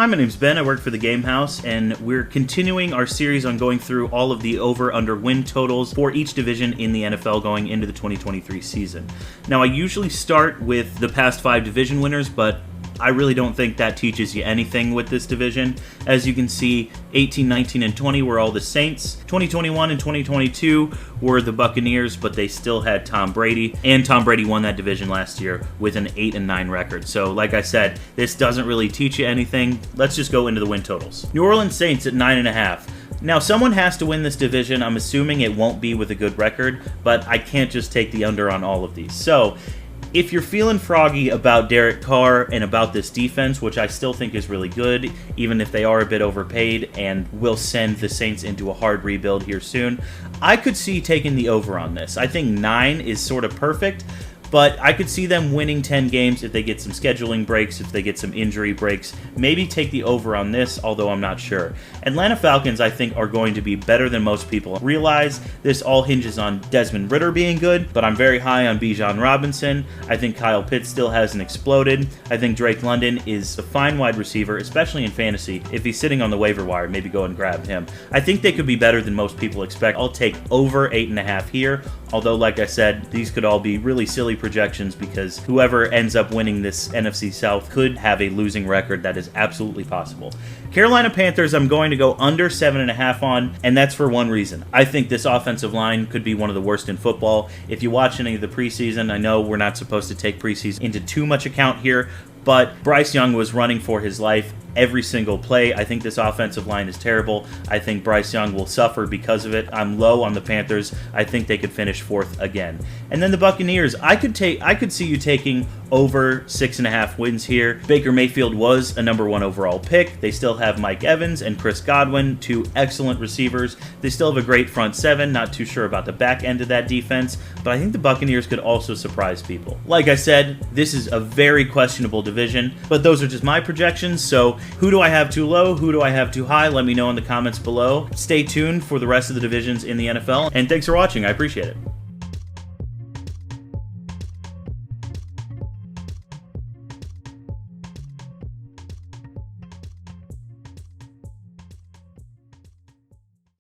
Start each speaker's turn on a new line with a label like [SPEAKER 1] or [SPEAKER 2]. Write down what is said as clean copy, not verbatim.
[SPEAKER 1] Hi, my name's Ben. I work for the Game House, and we're continuing our series on going through all of the over-under win totals for each division in the NFL going into the 2023 season. Now, I usually start with the past 5 division winners, but I really don't think that teaches you anything with this division. As you can see, 18, 19, and 20 were all the Saints. 2021 and 2022 were the Buccaneers, but they still had Tom Brady, and Tom Brady won that division last year with an 8-9 record. So, like I said, this doesn't really teach you anything. Let's just go into the win totals. New Orleans Saints at 9.5. Now, someone has to win this division. I'm assuming it won't be with a good record, but I can't just take the under on all of these. So, if you're feeling froggy about Derek Carr and about this defense, which I still think is really good, even if they are a bit overpaid and will send the Saints into a hard rebuild here soon, I could see taking the over on this. I think 9 is sort of perfect, but I could see them winning 10 games if they get some scheduling breaks, if they get some injury breaks. Maybe take the over on this, although I'm not sure. Atlanta Falcons, I think, are going to be better than most people realize. This all hinges on Desmond Ridder being good, but I'm very high on Bijan Robinson. I think Kyle Pitts still hasn't exploded. I think Drake London is a fine wide receiver, especially in fantasy. If he's sitting on the waiver wire, maybe go and grab him. I think they could be better than most people expect. I'll take over 8.5 here, although, like I said, these could all be really silly projections because whoever ends up winning this NFC South could have a losing record. That is absolutely possible. Carolina Panthers, I'm going to go under 7.5 on, and that's for one reason. I think this offensive line could be one of the worst in football. If you watch any of the preseason, I know we're not supposed to take preseason into too much account here, but Bryce Young was running for his life every single play. I think this offensive line is terrible. I think Bryce Young will suffer because of it. I'm low on the Panthers. I think they could finish 4th again. And then the Buccaneers, I could see you taking over 6.5 wins here. Baker Mayfield was a number 1 overall pick. They still have Mike Evans and Chris Godwin, 2 excellent receivers. They still have a great front 7. Not too sure about the back end of that defense, but I think the Buccaneers could also surprise people. Like I said, this is a very questionable division, but those are just my projections. So who do I have too low? Who do I have too high? Let me know in the comments below. Stay tuned for the rest of the divisions in the NFL, and thanks for watching. I appreciate it.